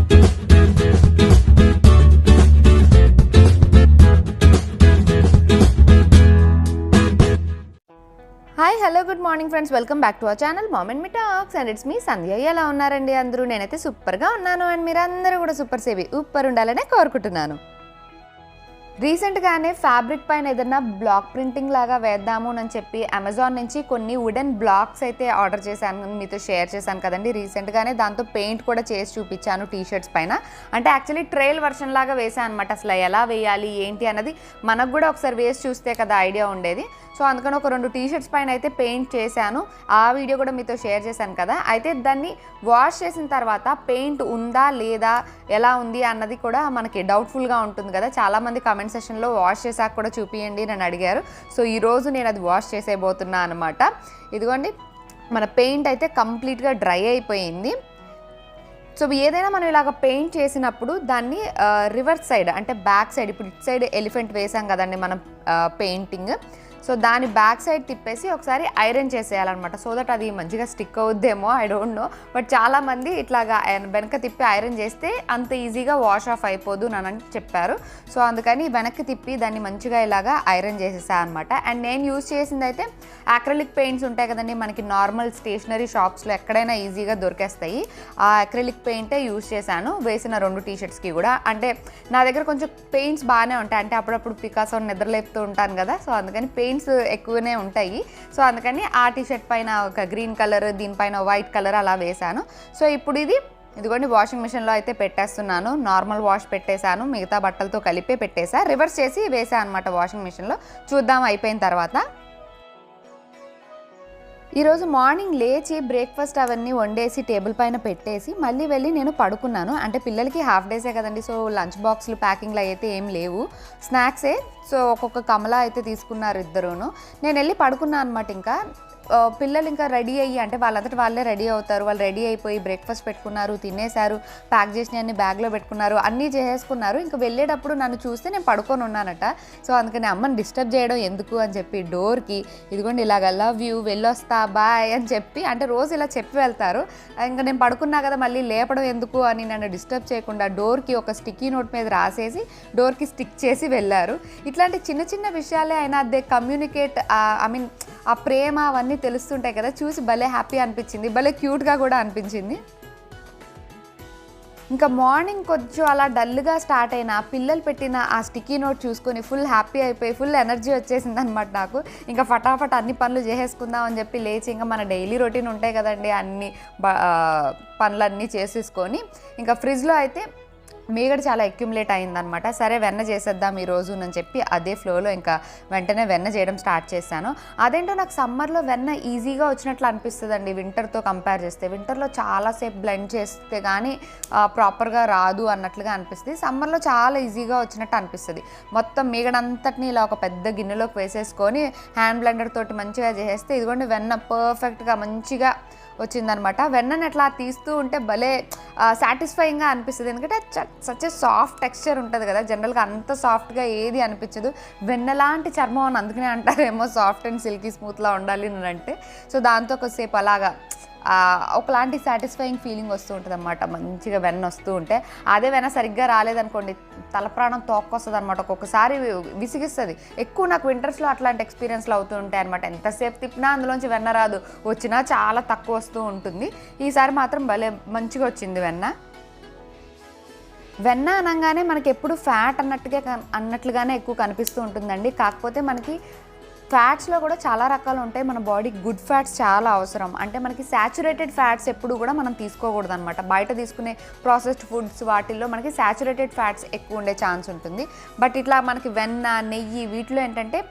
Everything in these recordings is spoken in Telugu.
Hi hello good morning friends, welcome back to our channel mom and me talks and it's me Sandhya. ఎలా ఉన్నారండి అందరూ? నేనైతే సూపర్గా ఉన్నాను అండ్ మీరు అందరూ కూడా సూపర్ సేవి సూపర్ ఉండాలనే కోరుకుంటున్నాను. రీసెంట్గానే ఫ్యాబ్రిక్ పైన ఏదన్నా బ్లాక్ ప్రింటింగ్ లాగా వేద్దాము అని చెప్పి అమెజాన్ నుంచి కొన్ని వుడెన్ బ్లాక్స్ అయితే ఆర్డర్ చేశాను, మీతో షేర్ చేశాను కదండి. రీసెంట్గానే దాంతో పెయింట్ కూడా చేసి చూపించాను టీషర్ట్స్ పైన. అంటే యాక్చువల్లీ ట్రయల్ వర్షన్ లాగా వేసాను అనమాట. అసలు ఎలా వేయాలి ఏంటి అన్నది మనకు కూడా ఒకసారి వేసి చూస్తే కదా ఐడియా ఉండేది. సో అందుకని ఒక 2 టీషర్ట్స్ పైన అయితే పెయింట్ చేశాను. ఆ వీడియో కూడా మీతో షేర్ చేశాను కదా. అయితే దాన్ని వాష్ చేసిన తర్వాత పెయింట్ ఉందా లేదా ఎలా ఉంది అన్నది కూడా మనకి డౌట్ఫుల్గా ఉంటుంది కదా. చాలామంది కామెంట్ సెషన్లో వాష్ చేశాక కూడా చూపియండి అని అడిగారు. సో ఈరోజు నేను అది వాష్ చేసేయబోతున్నా అనమాట. ఇదిగోండి, మన పెయింట్ అయితే కంప్లీట్గా డ్రై అయిపోయింది. సో ఏదైనా మనం ఇలాగ పెయింట్ చేసినప్పుడు దాన్ని రివర్స్ సైడ్ అంటే బ్యాక్ సైడ్, ఇప్పుడు ఇటు సైడ్ ఎలిఫెంట్ వేసాం కదండి మనం పెయింటింగ్, సో దాని బ్యాక్ సైడ్ తిప్పేసి ఒకసారి ఐరన్ చేసేయాలన్నమాట. సో దట్ అది మంచిగా స్టిక్ అవుద్దేమో, ఐ డోంట్ నో. బట్ చాలామంది ఇట్లాగా వెనక తిప్పి ఐరన్ చేస్తే అంత ఈజీగా వాష్ ఆఫ్ అయిపోదు అని చెప్పారు. సో అందుకని వెనక్కి తిప్పి దాన్ని మంచిగా ఇలాగా ఐరన్ చేసేసా అనమాట. అండ్ నేను యూజ్ చేసింది అయితే అక్రిలిక్ పెయింట్స్ ఉంటాయి కదండి, మనకి నార్మల్ స్టేషనరీ షాప్స్లో ఎక్కడైనా ఈజీగా దొరికేస్తాయి. ఆ అక్రిలిక్ పెయింటే యూజ్ చేశాను వేసిన 2 టీషర్ట్స్కి కూడా. అంటే నా దగ్గర కొంచెం పెయింట్స్ బాగానే ఉంటాయి, అంటే అప్పుడప్పుడు పికాసో నిద్రలేపుతూ ఉంటాను కదా. సో అందుకని పెయింట్స్ ఎక్కువనే ఉంటాయి. సో అందుకని ఆ టీషర్ట్ పైన ఒక గ్రీన్ కలర్, దీనిపైన వైట్ కలర్ అలా వేశాను. సో ఇప్పుడు ఇదిగోండి వాషింగ్ మిషన్లో అయితే పెట్టేస్తున్నాను. నార్మల్ వాష్ పెట్టేశాను, మిగతా బట్టలతో కలిపే పెట్టేసా, రివర్స్ చేసి వేసా అనమాట వాషింగ్ మిషన్లో. చూద్దాం అయిపోయిన తర్వాత. ఈరోజు మార్నింగ్ లేచి బ్రేక్ఫాస్ట్ అవన్నీ వండేసి టేబుల్ పైన పెట్టేసి మళ్ళీ వెళ్ళి నేను పడుకున్నాను. అంటే పిల్లలకి హాఫ్ డేసే కదండి, సో లంచ్ బాక్స్లు ప్యాకింగ్లు అయితే ఏం లేవు, స్నాక్సే. సో ఒక్కొక్క కమలా అయితే తీసుకున్నారు ఇద్దరును. నేను వెళ్ళి పడుకున్నాను అనమాట. ఇంకా పిల్లలు ఇంకా రెడీ అయ్యి, అంటే వాళ్ళంతటి వాళ్ళే రెడీ అవుతారు. వాళ్ళు రెడీ అయిపోయి బ్రేక్ఫాస్ట్ పెట్టుకున్నారు, తినేశారు, ప్యాక్ చేసిన అన్ని బ్యాగ్లో పెట్టుకున్నారు, అన్నీ చేసేసుకున్నారు. ఇంకా వెళ్ళేటప్పుడు నన్ను చూస్తే నేను పడుకొని ఉన్నానట. సో అందుకని అమ్మని డిస్టర్బ్ చేయడం ఎందుకు అని చెప్పి డోర్కి ఇదిగోండి ఇలాగ లవ్ యూ, వెళ్ళొస్తా, బాయ్ అని చెప్పి, అంటే రోజు ఇలా చెప్పి వెళ్తారు. ఇంకా నేను పడుకున్నా కదా మళ్ళీ లేపడం ఎందుకు అని నన్ను డిస్టర్బ్ చేయకుండా డోర్కి ఒక స్టిక్కీ నోట్ మీద రాసేసి డోర్కి స్టిక్ చేసి వెళ్ళారు. ఇట్లాంటి చిన్న చిన్న విషయాలే అయినా దే కమ్యూనికేట్, ఐ మీన్ ఆ ప్రేమ అవన్నీ తెలుస్తుంటాయి కదా. చూసి భలే హ్యాపీ అనిపించింది, భలే క్యూట్గా కూడా అనిపించింది. ఇంకా మార్నింగ్ కొంచెం అలా డల్గా స్టార్ట్ అయిన పిల్లలు పెట్టిన ఆ స్టిక్కీ నోట్ చూసుకొని ఫుల్ హ్యాపీ అయిపోయి ఫుల్ ఎనర్జీ వచ్చేసింది అనమాట నాకు. ఇంకా ఫటాఫట్ అన్ని పనులు చేసేసుకుందాం అని చెప్పి లేచి, ఇంకా మన డైలీ రొటీన్ ఉంటాయి కదండి, అన్ని పనులన్నీ చేసేసుకొని ఇంకా ఫ్రిడ్జ్లో అయితే మీగడ చాలా అక్యుములేట్ అయిందనమాట. సరే వెన్న చేసేద్దాం ఈరోజు అని చెప్పి అదే ఫ్లోలో ఇంకా వెంటనే వెన్న చేయడం స్టార్ట్ చేశాను. అదేంటో నాకు సమ్మర్లో వెన్న ఈజీగా వచ్చినట్లు అనిపిస్తుందండి వింటర్తో కంపేర్ చేస్తే. వింటర్లో చాలాసేపు బ్లెండ్ చేస్తే కానీ ప్రాపర్గా రాదు అన్నట్లుగా అనిపిస్తుంది. సమ్మర్లో చాలా ఈజీగా వచ్చినట్టు అనిపిస్తుంది. మొత్తం మీగడంతటిని ఇలా ఒక పెద్ద గిన్నెలోకి వేసేసుకొని హ్యాండ్ బ్లెండర్ తోటి మంచిగా చేసేస్తే ఇదిగోండి వెన్న పర్ఫెక్ట్గా మంచిగా వచ్చిందనమాట. వెన్నను ఎట్లా తీస్తూ ఉంటే భలే సాటిస్ఫైయింగ్గా అనిపిస్తుంది. ఎందుకంటే సచ్ ఏ సాఫ్ట్ టెక్స్చర్ ఉంటుంది కదా, జనరల్గా అంత సాఫ్ట్గా ఏది అనిపించదు. వెన్నలాంటి చర్మం అని అందుకనే అంటారేమో సాఫ్ట్ అండ్ సిల్కీ స్మూత్లా ఉండాలి అని అంటే. సో దాంతో కొద్దిసేపు అలాగా ఒకలాంటి సాటిస్ఫైయింగ్ ఫీలింగ్ వస్తూ ఉంటుంది అనమాట మంచిగా వెన్న వస్తూ ఉంటే. అదే వెన్న సరిగ్గా రాలేదనుకోండి తలప్రాణం తోక్కొస్తుంది అనమాట, ఒక్కొక్కసారి విసిగిస్తుంది. ఎక్కువ నాకు వింటర్స్లో అట్లాంటి ఎక్స్పీరియన్స్లు అవుతూ ఉంటాయి అనమాట. ఎంతసేపు తిప్పినా అందులోంచి వెన్న రాదు, వచ్చినా చాలా తక్కువ వస్తూ ఉంటుంది. ఈసారి మాత్రం భలే మంచిగా వచ్చింది వెన్న. వెన్న అనగానే మనకి ఎప్పుడు ఫ్యాట్ అన్నట్లుగానే ఎక్కువ కనిపిస్తూ ఉంటుందండి. కాకపోతే మనకి ఫ్యాట్స్లో కూడా చాలా రకాలు ఉంటాయి. మన బాడీకి గుడ్ ఫ్యాట్స్ చాలా అవసరం. అంటే మనకి సాచురేటెడ్ ఫ్యాట్స్ ఎప్పుడు కూడా మనం తీసుకోకూడదు అనమాట. బయట తీసుకునే ప్రాసెస్డ్ ఫుడ్స్ వాటిల్లో మనకి సాచురేటెడ్ ఫ్యాట్స్ ఎక్కువ ఉండే ఛాన్స్ ఉంటుంది. బట్ ఇట్లా మనకి వెన్న, నెయ్యి వీటిలో ఏంటంటే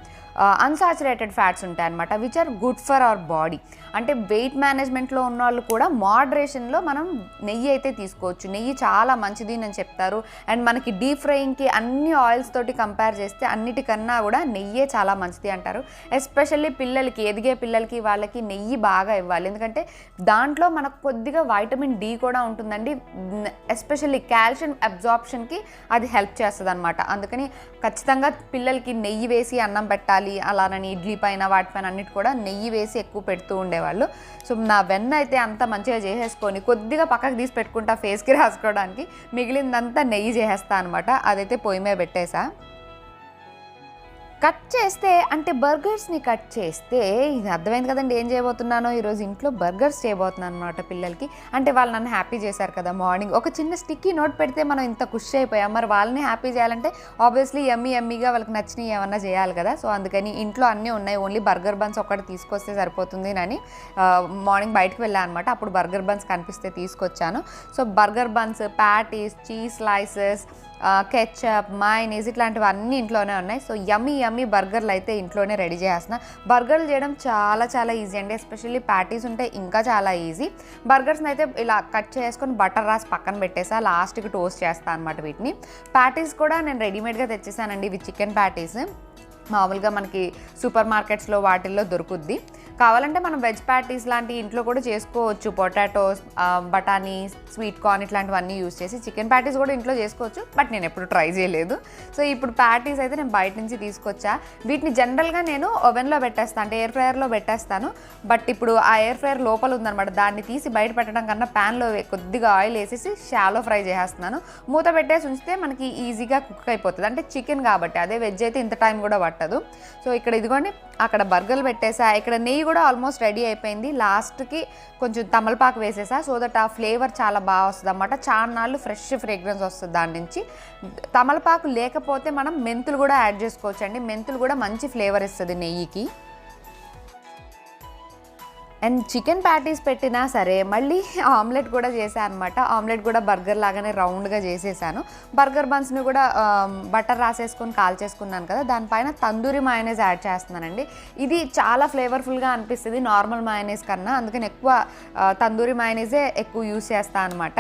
అన్సాచురేటెడ్ ఫ్యాట్స్ ఉంటాయి అనమాట, which are good for our body. అంటే వెయిట్ మేనేజ్మెంట్లో ఉన్న వాళ్ళు కూడా మోడరేషన్లో మనం నెయ్యి అయితే తీసుకోవచ్చు. నెయ్యి చాలా మంచిది అని చెప్తారు. అండ్ మనకి డీప్ ఫ్రైయింగ్కి అన్ని ఆయిల్స్ తోటి కంపేర్ చేస్తే అన్నిటికన్నా కూడా నెయ్యే చాలా మంచిది అంటారు. ఎస్పెషల్లీ పిల్లలకి, ఎదిగే పిల్లలకి వాళ్ళకి నెయ్యి బాగా ఇవ్వాలి. ఎందుకంటే దాంట్లో మనకు కొద్దిగా వైటమిన్ డి కూడా ఉంటుందండి. ఎస్పెషల్లీ కాల్షియం అబ్జార్ప్షన్కి అది హెల్ప్ చేస్తుంది అనమాట. అందుకని ఖచ్చితంగా పిల్లలకి నెయ్యి వేసి అన్నం పెట్టాలి పెట్టాలి, అలానని ఇడ్లీ పైన వాటిపైన అన్నిటి కూడా నెయ్యి వేసి ఎక్కువ పెడుతూ ఉండేవాళ్ళు. సో నా వెన్న అయితే అంత మంచిగా చేసేసుకొని కొద్దిగా పక్కకు తీసి పెట్టుకుంటా ఫేస్కి రాసుకోవడానికి, మిగిలిందంతా నెయ్యి చేసేస్తా అనమాట. అదైతే పొయ్యి మీద పెట్టేసా. కట్ చేస్తే అంటే బర్గర్స్ని కట్ చేస్తే ఇది అర్థమైంది కదండి ఏం చేయబోతున్నానో. ఈరోజు ఇంట్లో బర్గర్స్ చేయబోతున్నాను అనమాట పిల్లలకి. అంటే వాళ్ళు నన్ను హ్యాపీ చేశారు కదా మార్నింగ్, ఒక చిన్న స్టిక్కీ నోట్ పెడితే మనం ఇంత ఖుషి అయిపోయాం. మరి వాళ్ళని హ్యాపీ చేయాలంటే ఆబ్వియస్లీ ఎమ్మీగా వాళ్ళకి నచ్చినవి ఏమన్నా చేయాలి కదా. సో అందుకని ఇంట్లో అన్నీ ఉన్నాయి, ఓన్లీ బర్గర్ బన్స్ ఒకటి తీసుకొస్తే సరిపోతుంది అని మార్నింగ్ బయటకు వెళ్ళాను అనమాట. అప్పుడు బర్గర్ బన్స్ కనిపిస్తే తీసుకొచ్చాను. So burger buns, patties, cheese slices, ketchup, mayonnaise ఇట్లాంటివన్నీ ఇంట్లోనే ఉన్నాయి. సో యమ్మీ బర్గర్లు అయితే ఇంట్లోనే రెడీ చేస్తున్నా. బర్గర్లు చేయడం చాలా ఈజీ అండి, ఎస్పెషల్లీ ప్యాటీస్ ఉంటే ఇంకా చాలా ఈజీ. బర్గర్స్ని అయితే ఇలా కట్ చేసుకొని బటర్ రాసి పక్కన పెట్టేసా, లాస్ట్కి టోస్ట్ చేస్తాను అనమాట వీటిని. ప్యాటీస్ కూడా నేను రెడీమేడ్గా తెచ్చేసానండి. ఇవి చికెన్ ప్యాటీస్ మామూలుగా మనకి సూపర్ మార్కెట్స్లో వాటిల్లో దొరుకుద్ది. కావాలంటే మనం వెజ్ ప్యాటీస్ లాంటి ఇంట్లో కూడా చేసుకోవచ్చు. పొటాటోస్, బఠానీ, స్వీట్ కార్న్ ఇట్లాంటివన్నీ యూస్ చేసి చికెన్ ప్యాటీస్ కూడా ఇంట్లో చేసుకోవచ్చు, బట్ నేను ఎప్పుడు ట్రై చేయలేదు. సో ఇప్పుడు ప్యాటీస్ అయితే నేను బయట నుంచి తీసుకొచ్చా. వీటిని జనరల్గా నేను ఓవెన్లో పెట్టేస్తాను, అంటే ఎయిర్ ఫ్రైయర్లో పెట్టేస్తాను. బట్ ఇప్పుడు ఆ ఎయిర్ ఫ్రైయర్ లోపల ఉందన్నమాట, దాన్ని తీసి బయట పెట్టడం కన్నా ప్యాన్లో కొద్దిగా ఆయిల్ వేసేసి షాలో ఫ్రై చేసేస్తున్నాను. మూత పెట్టేసి ఉంచితే మనకి ఈజీగా కుక్ అయిపోతుంది, అంటే చికెన్ కాబట్టి. అదే వెజ్ అయితే ఇంత టైం కూడా పట్టదు. సో ఇక్కడ ఇదిగోండి అక్కడ బర్గర్లు పెట్టేసా. ఇక్కడ నెయ్యి కూడా ఆల్మోస్ట్ రెడీ అయిపోయింది. లాస్ట్కి కొంచెం తమలపాకు వేసేసా, సో దట్ ఆ ఫ్లేవర్ చాలా బాగా వస్తుంది అన్నమాట. చాలా నాళ్ళు ఫ్రెష్ ఫ్రేగ్రెన్స్ వస్తుంది దాని నుంచి. తమలపాకు లేకపోతే మనం మెంతులు కూడా యాడ్ చేసుకోవచ్చు అండి, మెంతులు కూడా మంచి ఫ్లేవర్ ఇస్తుంది నెయ్యికి. అండ్ చికెన్ ప్యాటీస్ పెట్టినా సరే మళ్ళీ ఆమ్లెట్ కూడా చేశాను అనమాట. ఆమ్లెట్ కూడా బర్గర్ లాగానే రౌండ్గా చేసేసాను. బర్గర్ బన్స్ని కూడా బటర్ రాసేసుకొని కాల్చేసుకున్నాను కదా, దానిపైన తందూరి మయోనైస్ యాడ్ చేస్తున్నానండి. ఇది చాలా ఫ్లేవర్ఫుల్గా అనిపిస్తుంది నార్మల్ మయోనైస్ కన్నా, అందుకని ఎక్కువ తందూరి మయోనైజే ఎక్కువ యూస్ చేస్తాను అనమాట.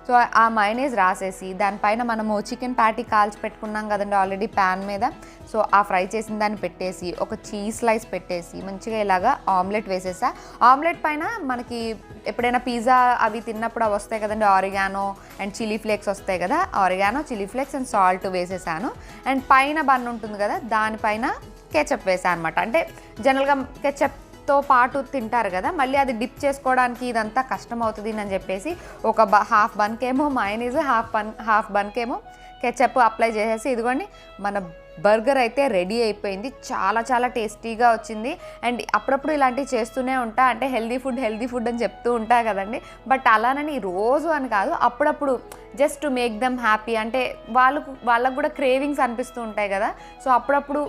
సో ఆ మయోనైస్ రాసేసి దానిపైన మనము చికెన్ ప్యాటీ కాల్చి పెట్టుకున్నాం కదండి ఆల్రెడీ ప్యాన్ మీద. సో ఆ ఫ్రై చేసిన దాన్ని పెట్టేసి ఒక చీజ్ స్లైస్ పెట్టేసి మంచిగా ఇలాగా ఆమ్లెట్ వేసేసా. ఆమ్లెట్ పైన మనకి ఎప్పుడైనా పిజ్జా అవి తిన్నప్పుడు అవి వస్తాయి కదండి, ఆరిగానో అండ్ చిల్లీ ఫ్లేక్స్ వస్తాయి కదా, oregano, chilli flakes and salt వేసేసాను. అండ్ పైన బన్ ఉంటుంది కదా, దానిపైన కెచప్ వేసాను అనమాట. అంటే జనరల్గా కెచప్తో పాటు తింటారు కదా, మళ్ళీ అది డిప్ చేసుకోవడానికి ఇదంతా కష్టం అవుతుంది అని చెప్పేసి ఒక హాఫ్ బన్కేమో మైనీస్, హాఫ్ బన్కేమో కెచప్ అప్లై చేసేసి ఇదిగోండి మన బర్గర్ అయితే రెడీ అయిపోయింది. చాలా టేస్టీగా వచ్చింది. అండ్ అప్పుడప్పుడు ఇలాంటివి చేస్తూనే ఉంటా, అంటే హెల్దీ ఫుడ్ అని చెప్తూ ఉంటా కదండి. బట్ అలానని రోజు అని కాదు, అప్పుడప్పుడు just to make them happy. అంటే వాళ్ళకు కూడా క్రేవింగ్స్ అనిపిస్తూ ఉంటాయి కదా. సో అప్పుడప్పుడు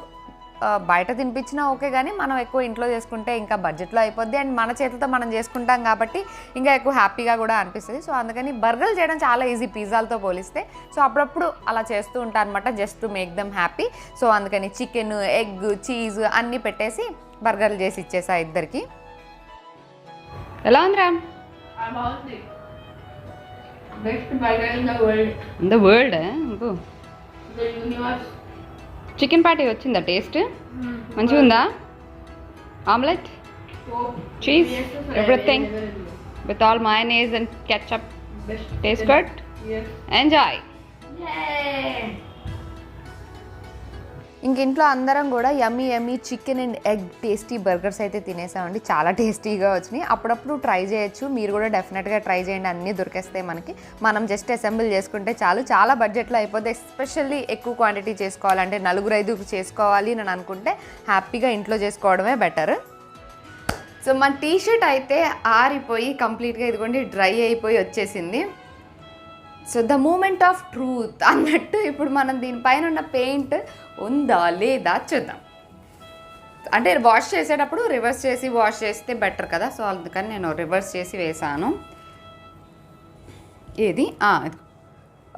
బయట తినిపించినా ఓకే, కానీ మనం ఎక్కువ ఇంట్లో చేసుకుంటే ఇంకా బడ్జెట్లో అయిపోద్ది. అండ్ మన చేతితో మనం చేసుకుంటాం కాబట్టి ఇంకా ఎక్కువ హ్యాపీగా కూడా అనిపిస్తుంది. సో అందుకని బర్గర్లు చేయడం చాలా ఈజీ పిజ్జాలతో పోలిస్తే. సో అప్పుడప్పుడు అలా చేస్తూ ఉంటాను అనమాట, just to make them happy. So అందుకని చికెన్, ఎగ్, చీజ్ అన్నీ పెట్టేసి బర్గర్లు చేసి ఇచ్చేసా ఇద్దరికి. ఎలా ఉందిరా? ద వరల్డ్ చికెన్ ప్యాటీ వచ్చిందా? టేస్ట్ మంచిగా ఉందా? Omelette, cheese, everything with all mayonnaise and ketchup. Taste good? Yes. Enjoy. ఇంక ఇంట్లో అందరం కూడా యమ్మీ chicken and egg tasty burgers అయితే తినేసామండి. చాలా టేస్టీగా వచ్చినాయి. అప్పుడప్పుడు ట్రై చేయొచ్చు, మీరు కూడా డెఫినెట్గా ట్రై చేయండి. అన్నీ దొరికేస్తాయి మనకి, మనం జస్ట్ అసెంబుల్ చేసుకుంటే చాలు. చాలా బడ్జెట్లో అయిపోతుంది. ఎస్పెషల్లీ ఎక్కువ క్వాంటిటీ చేసుకోవాలంటే 4-5 చేసుకోవాలి అని అనుకుంటే హ్యాపీగా ఇంట్లో చేసుకోవడమే బెటర్. సో మన టీషర్ట్ అయితే ఆరిపోయి కంప్లీట్గా ఇదిగోండి డ్రై అయిపోయి వచ్చేసింది. So the moment of truth అన్నట్టు ఇప్పుడు మనం దీనిపైన ఉన్న పెయింట్ ఉందా లేదా చూద్దాం. అంటే వాష్ చేసేటప్పుడు రివర్స్ చేసి వాష్ చేస్తే బెటర్ కదా, సో అందుకని నేను రివర్స్ చేసి వేసాను. ఏది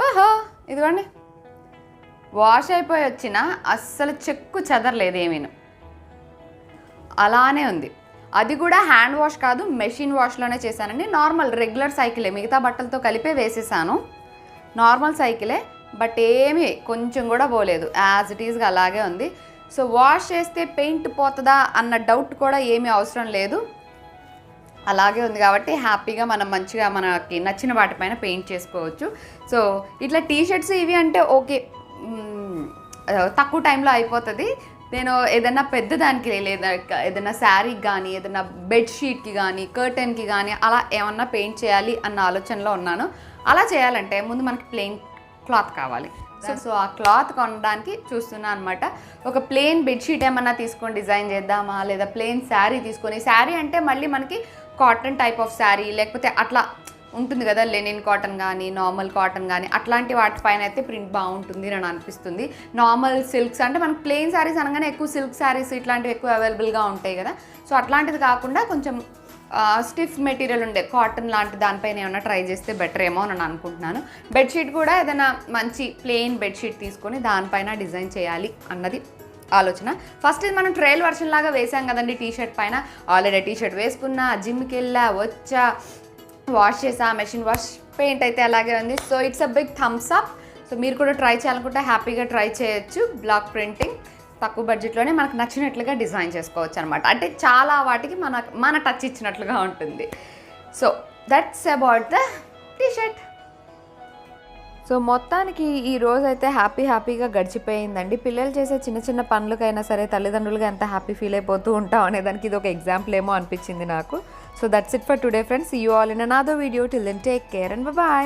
ఓహో ఇదిగోండి వాష్ అయిపోయి వచ్చిన అస్సలు చెక్కు చెదరలేదు ఏమీను, అలానే ఉంది. అది కూడా హ్యాండ్ వాష్ కాదు, మెషిన్ వాష్లోనే చేశానండి. నార్మల్ రెగ్యులర్ సైకిలే, మిగతా బట్టలతో కలిపే వేసేసాను. నార్మల్ సైకిలే, బట్ ఏమీ కొంచెం కూడా పోలేదు, యాజ్ ఇట్ ఈజ్గా అలాగే ఉంది. సో వాష్ చేస్తే పెయింట్ పోతుందా అన్న డౌట్ కూడా ఏమీ అవసరం లేదు, అలాగే ఉంది కాబట్టి హ్యాపీగా మనం మంచిగా మనకి నచ్చిన వాటిపైన పెయింట్ చేసుకోవచ్చు. సో ఇట్లా టీషర్ట్స్ ఇవి అంటే ఓకే, తక్కువ టైంలో అయిపోతుంది. నేను ఏదైనా పెద్దదానికి లేదా ఏదైనా శారీకి కానీ ఏదైనా బెడ్షీట్కి కానీ కర్టెన్కి కానీ అలా ఏమన్నా పెయింట్ చేయాలి అన్న ఆలోచనలో ఉన్నాను. అలా చేయాలంటే ముందు మనకి ప్లెయిన్ క్లాత్ కావాలి. సో ఆ క్లాత్ కొనడానికి చూస్తున్నాను అనమాట. ఒక ప్లెయిన్ బెడ్షీట్ ఏమన్నా తీసుకొని డిజైన్ చేద్దామా, లేదా ప్లెయిన్ శారీ తీసుకొని, శారీ అంటే మళ్ళీ మనకి కాటన్ టైప్ ఆఫ్ శారీ లేకపోతే అట్లా ఉంటుంది కదా, లెనిన్ కాటన్ కానీ నార్మల్ కాటన్ కానీ అట్లాంటి వాటిపైన అయితే ప్రింట్ బాగుంటుంది అని అనిపిస్తుంది. నార్మల్ సిల్క్స్ అంటే మనకు ప్లెయిన్ శారీస్ అనగానే ఎక్కువ సిల్క్ శారీస్ ఇట్లాంటివి ఎక్కువ అవైలబుల్గా ఉంటాయి కదా. సో అట్లాంటిది కాకుండా కొంచెం స్టిఫ్ మెటీరియల్ ఉండే కాటన్ లాంటి దానిపైన ఏమైనా ట్రై చేస్తే బెటర్ ఏమో అని అనుకుంటున్నాను. బెడ్షీట్ కూడా ఏదైనా మంచి ప్లెయిన్ బెడ్షీట్ తీసుకొని దానిపైన డిజైన్ చేయాలి అన్నది ఆలోచన. ఫస్ట్ ఇది మనం ట్రయల్ వర్షన్ లాగా వేసాం కదండి టీషర్ట్ పైన. ఆల్రెడీ టీషర్ట్ వేసుకున్నా, జిమ్కి వెళ్ళా, వచ్చా, వాష్ చేసా, మెషిన్ వాష్, పెయింట్ అయితే అలాగే ఉంది. So it's a big thumbs up. So మీరు కూడా ట్రై చేయాలనుకుంటే హ్యాపీగా ట్రై చేయొచ్చు. బ్లాక్ ప్రింటింగ్ తక్కువ బడ్జెట్లోనే మనకు నచ్చినట్లుగా డిజైన్ చేసుకోవచ్చు అనమాట. అంటే చాలా వాటికి మన టచ్ ఇచ్చినట్లుగా ఉంటుంది. So that's about the tshirt. So మొత్తానికి ఈ రోజు అయితే హ్యాపీగా గడిచిపోయిందండి. పిల్లలు చేసే చిన్న చిన్న పనులకైనా సరే తల్లిదండ్రులుగా ఎంత హ్యాపీ ఫీల్ అయిపోతూ ఉంటాం అనేదానికి ఇది ఒక ఎగ్జాంపుల్ ఏమో అనిపించింది నాకు. So that's it for today friends. See you all in another video. Till then take care and by.